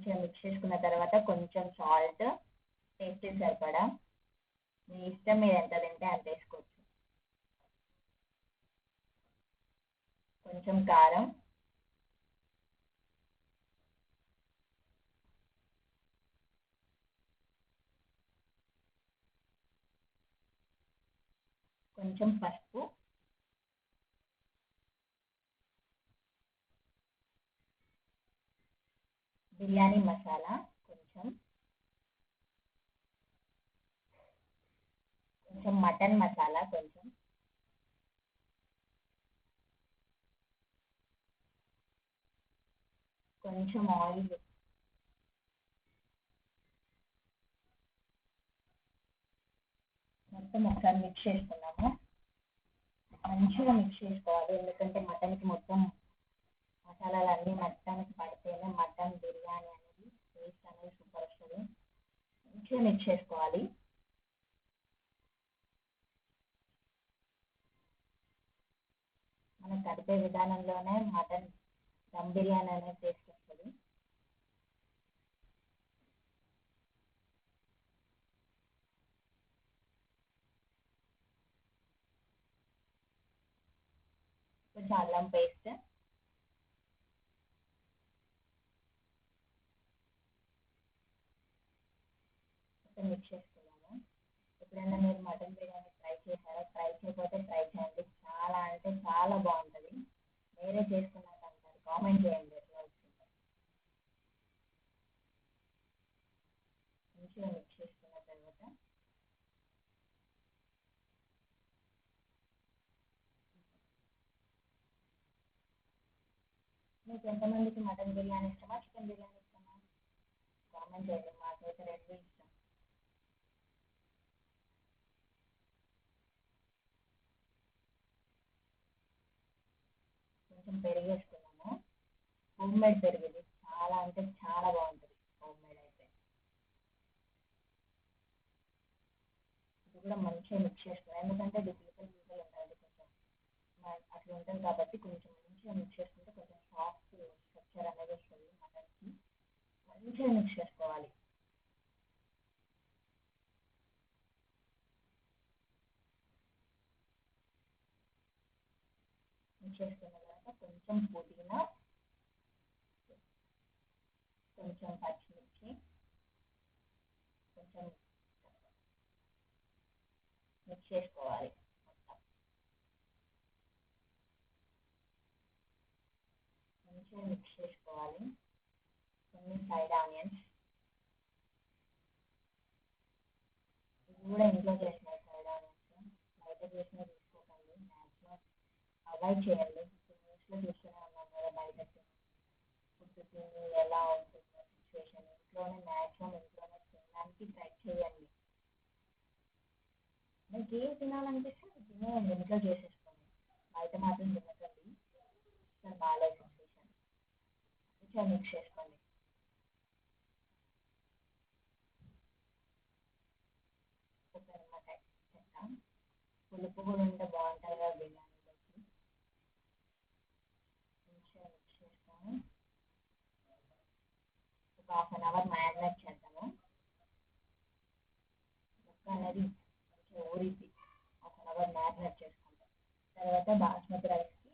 మంచిగా మిక్స్ చేసుకున్న తర్వాత కొంచెం సాల్ట్, టేస్ట్ సరిపడా, మీ ఇష్టం మీరు ఎంత తింటే అంత వేసుకోవచ్చు. కొంచెం కారం, కొంచెం పసుపు, బిర్యానీ మసాలా కొంచెం, కొంచెం మటన్ మసాలా కొంచెం, కొంచెం ఆయిల్, మొత్తం ఒకసారి మిక్స్ చేసుకున్నాము. మంచిగా మిక్స్ చేసుకోవాలి, ఎందుకంటే మటన్కి మొత్తం మసాలాలు అన్నీ మటన్కి పడితేనే మటన్ బిర్యానీ అనేది టేస్ట్ అనేది సూపర్ వస్తుంది. మంచిగా మిక్స్ చేసుకోవాలి. మనం కలిపే విధానంలోనే మటన్ దమ్ బిర్యానీ అనేది టేస్ట్ వస్తుంది. కొంచెం అల్లం పేస్ట్, మిక్స్ చేసుకున్నాము. ఎప్పుడైనా మీరు మటన్ బిర్యానీ ట్రై చేశారా? ట్రై చేయకపోతే ట్రై చేయండి, చాలా అంటే చాలా బాగుంటుంది. మీరే చేసుకున్నాక అంటారు, కామెంట్ చేయండి ఎట్లా వచ్చిందో. మంచిగా మిక్స్ చేసుకున్న తర్వాత మీకు ఎంతమందికి మటన్ బిర్యానీ ఇష్టమా, చికెన్ బిర్యానీ ఇష్టమా? కామెంట్ చేయండి. మాకైతే రెండు ఇష్టం. కొంచెం పెరుగు వేసుకున్నాము. హోమ్ మేడ్ పెరుగు, ఇది చాలా అంటే చాలా బాగుంటుంది హోమ్ మేడ్ అయితే. ఇది కూడా మంచిగా మిక్స్ చేసుకున్నాం, ఎందుకంటే ఇది పీతలు పీతలు ఉంటుంది, కొంచెం అట్లా ఉంటుంది కాబట్టి కొంచెం మంచిగా మిక్స్ చేసుకుంటే కొంచెం సాఫ్ట్ స్ట్రక్చర్ అనేది వస్తుంది మటన్కి. మంచిగా మిక్స్ చేసుకోవాలి. మిక్స్ చేసుకున్న తర్వాత కొంచెం పుదీనా, కొంచెం పచ్చిమిర్చి, కొంచెం మిక్స్ చేసుకోవాలి. మంచిగా మిక్స్ చేసుకోవాలి. కొన్ని ఫ్రైడ్ ఆనియన్స్, ఇది కూడా ఇంట్లో చేసిన ఫ్రైడ్ ఆనియన్స్, బయట చేసిన తీసుకోకండి, మ్యాక్సిమం అవాయిడ్ చేయండి. న్యూస్లో చూస్తూనే ఉన్నాం కదా బయట ఫుడ్ తిని ఎలా ఉంటుందో సిచ్యువేషన్. ఇంట్లోనే మ్యాక్సిమం ఇంట్లోనే తినడానికి ట్రై చేయండి. మీకు ఏం తినాలనిపిస్తే అది తినేయండి, ఇంట్లో చేసేసుకోండి. బయట మాత్రం తినకండి, అసలు బాగాలేదు సిచ్యువేషన్. మంచిగా మిక్స్ చేసుకోండి. ఒక నిమ్మకాయ చెక్క, పులుపు కూడా ఉంటే బాగుంటుంది కదా బిర్యానీలోకి. మంచిగా మిక్స్ చేసుకొని ఒక ½ మ్యారినేట్ చేద్దాము. ముక్క అనేది మంచిగా ఊరిద్ది ½ మ్యారినేట్ చేసుకుంటాం. తర్వాత బాస్మతి రైస్కి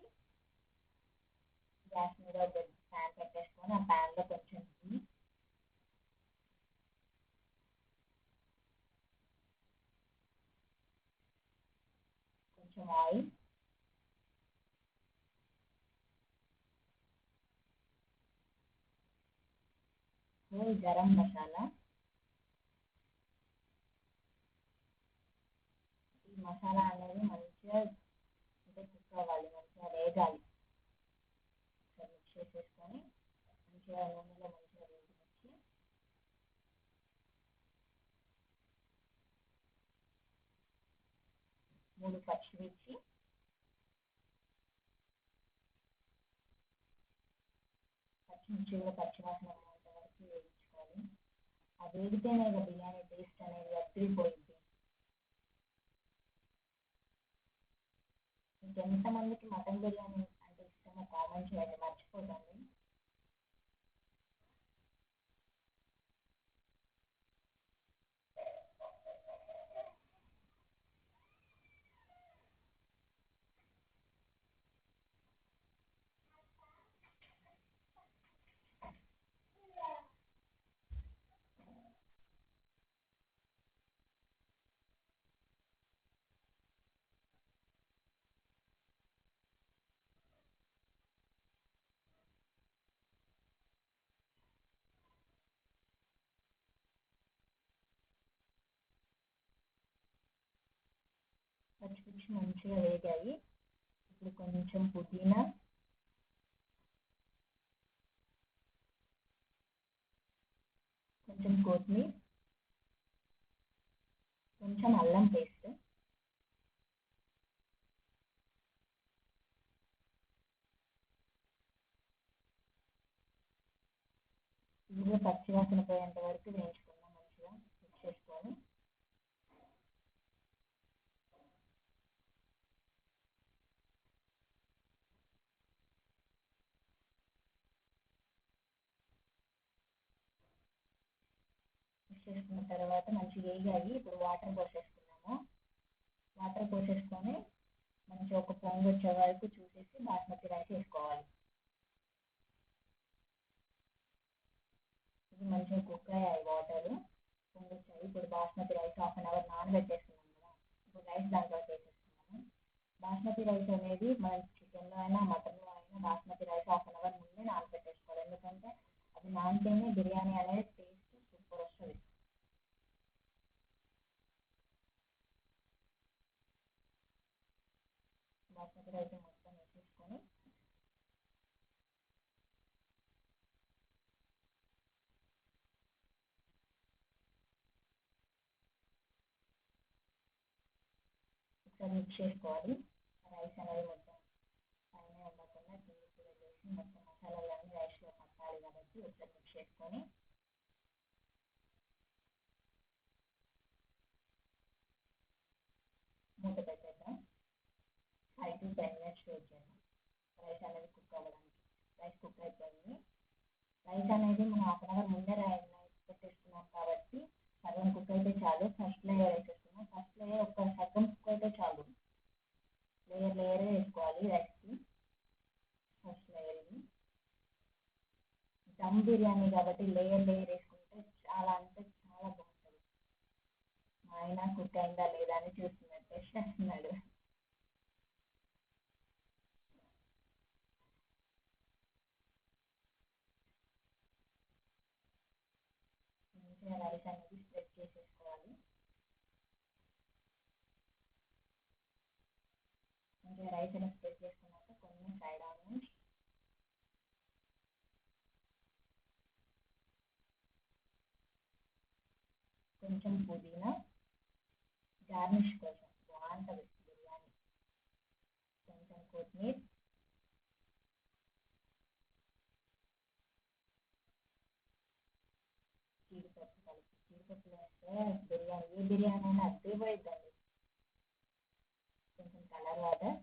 గ్యాస్ మీద ఒక ప్యాన్ పెట్టేసుకొని ఆ ప్యాన్లో కొంచెం ఘీ, కొంచెం ఆయిల్, హోల్ గరం మసాలా, ఈ మసాలా అనేది మంచిగా అంటే కుక్ అవ్వాలి, మంచిగా వేగాలి. ఒకసారి మిక్స్ చేసేసుకొని మంచిగా నూనెలో మంచిగా వేగించి 3 పచ్చిమిర్చి, పచ్చిమిర్చి కూడా పచ్చివాసన పోయేంత వరకు వేయించుకోవాలి. ఆ వేగితేనే ఇక బిర్యానీ టేస్ట్ అనేది అదిరిపోయింది. మీకు ఎంతమందికి మటన్ బిర్యానీ అంటే ఇష్టమో కామెంట్ చేయండి, మర్చిపోకండి. మిర్చి మంచిగా వేగాయి. ఇప్పుడు కొంచెం పుదీనా, కొంచెం కొత్తిమీర, కొంచెం అల్లం పేస్ట్, ఇవి పచ్చివాసన పోయేంత వరకు వేయించుకుందాం. మంచిగా మిక్స్ చేసుకొని మిక్స్ చేసుకున్న తర్వాత మంచిగా వేగాయి. ఇప్పుడు వాటర్ పోసేసుకున్నాము. వాటర్ పోసేసుకొని మంచిగా ఒక పొంగు వచ్చే వరకు చూసేసి బాస్మతి రైస్ వేసుకోవాలి. ఇది మంచిగా కుక్ అయ్యాయి వాటర్, పొంగు వచ్చాయి. ఇప్పుడు బాస్మతి రైస్ 1/2 అవర్ నానబెట్టేసుకున్నాం కదా, ఇప్పుడు రైస్ దాంట్లో వేసేసుకున్నాము. బాస్మతి రైస్ అనేది మన చికెన్లో అయినా మటన్లో అయినా బాస్మతి రైస్ 1/2 అవర్ ముందే నానబెట్టేసుకోవాలి. ఎందుకంటే అది నానితేనే బిర్యానీ అనేది టేస్ట్ సూపర్ వస్తుంది. బాస్మతి రైస్ మొత్తం వేసేసుకొని ఒకసారి మిక్స్ చేసుకోవాలి. రైస్ అనేది మొత్తం పైన ఉండకుండా కిందికి వెళ్ళేసి మొత్తం మసాలాలన్నీ రైస్లో పట్టాలి కాబట్టి ఒకసారి మిక్స్ చేసుకొని మూత పెట్టేద్దాం. 5 to 10 minutes వెయిట్ చేద్దాం రైస్ అనేది కుక్ అవ్వడానికి. రైస్ కుక్ అయిపోయింది. రైస్ అనేది మనం 1/2 అవర్ ముందే పెట్టేసుకున్నాం కాబట్టి సగం కుక్ అయితే చాలు. ఫస్ట్ లేయర్ వేసేసుకున్నాం. ఫస్ట్ లేయర్ ఒక సగం కుక్ అయితే చాలు. లేయర్ లేయరే వేసుకోవాలి రైస్కి. ఫస్ట్ లేయర్ ఇది దమ్ బిర్యానీ కాబట్టి లేయర్ లేయర్ వేసుకుంటే చాలా అంటే చాలా బాగుంటుంది. మా ఆయన కుక్ అయిందా లేదా అని చూస్తున్నాడు, టెస్ట్ చేస్తున్నాడు. మంచిగా రైస్ అనేది స్ప్రెడ్ చేసేసుకోవాలి. మంచిగా రైస్ అనేది స్ప్రెడ్ చేసుకున్నాక కొన్ని సైడ్ ఆనియన్స్, కొంచెం పుదీనా గార్నిష్ కోసం బాగుంటుంది బిర్యానీ, కొంచెం కొత్తిమీర, జీడిపప్పు కలిపి. జీడిపప్పు వేస్తే బిర్యానీ ఏ బిర్యానీ అయినా అద్దరిపోయిద్దండి. కొంచెం కలర్ వాటర్,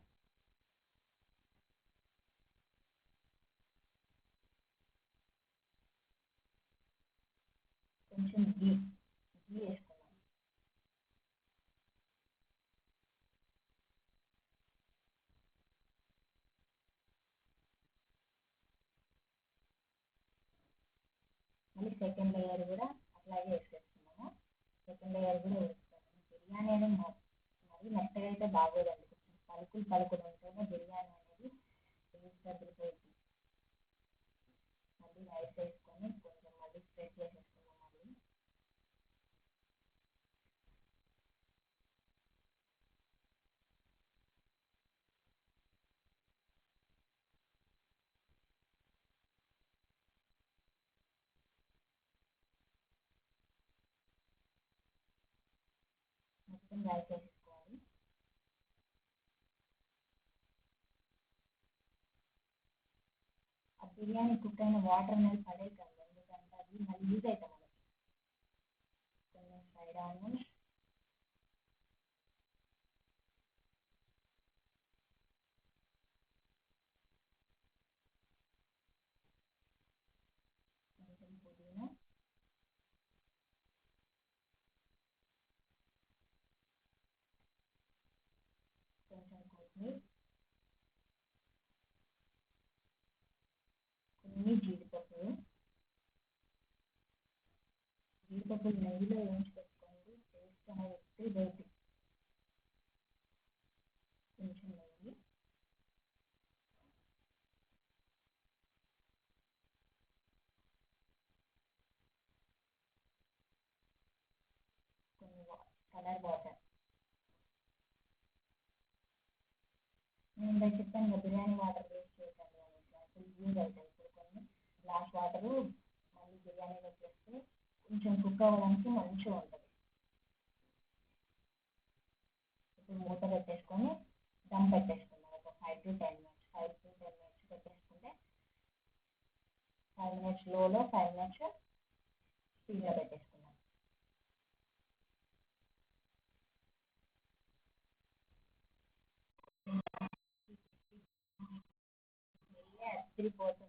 కొంచెం గీ వేసుకున్నాం. మళ్ళీ సెకండ్ లేయర్ కూడా అట్లాగే వేసేస్తున్నాము. సెకండ్ లేయర్ కూడా వేసుకున్నాము. బిర్యానీ అనేది మరీ మెత్తగా అయితే బాగోదండి. కొంచెం పలుకులు పలుకులు ఉంటేనే బిర్యానీ అనేది టేస్ట్ అదిరిపోయింది. మళ్ళీ రైస్ వేసుకొని కొంచెం మళ్ళీ స్ప్రెడ్ చేసేసుకున్నాం. మళ్ళీ మొత్తం రైస్ వేసేసుకోవాలి. ఆ బిర్యానీ కుక్ అయిన వాటర్ అనేది పడేయకండి, ఎందుకంటే అది మళ్ళీ యూజ్ అవుతాం మనకి. కొన్ని ఫ్రైడ్ ఆనియన్స్, కొంచెం పుదీనా, కొంచెం కొత్తిమీర, కొన్ని జీడిపప్పులు. జీడిపప్పులు నెయ్యిలో వేయించి పెట్టుకోండి, టేస్ట్ అనేది ఎక్కువ బయటి. కొంచెం నెయ్యి, కొన్ని కలర్ వాటర్, నేను ఇందాక చెప్పాను కదా బిర్యానీ వాటర్ వేస్ట్ చేయకండి అనేసి అసలు యూజ్ అవుతాయి ఇప్పుడు కొన్ని గ్లాస్ వాటరు మళ్ళీ బిర్యానీలో చేస్తే కొంచెం కుక్ అవ్వడానికి మంచిగా ఉంటుంది. ఇప్పుడు మూత పెట్టేసుకొని దమ్ పెట్టేసుకున్నాం ఒక 5 to 10 minutes, 5 to 10 minutes పెట్టేసుకుంటే 5 minutes లోలో 5 minutes స్పీడ్లో పెట్టేసుకున్నాం. అదిరిపోతుంది.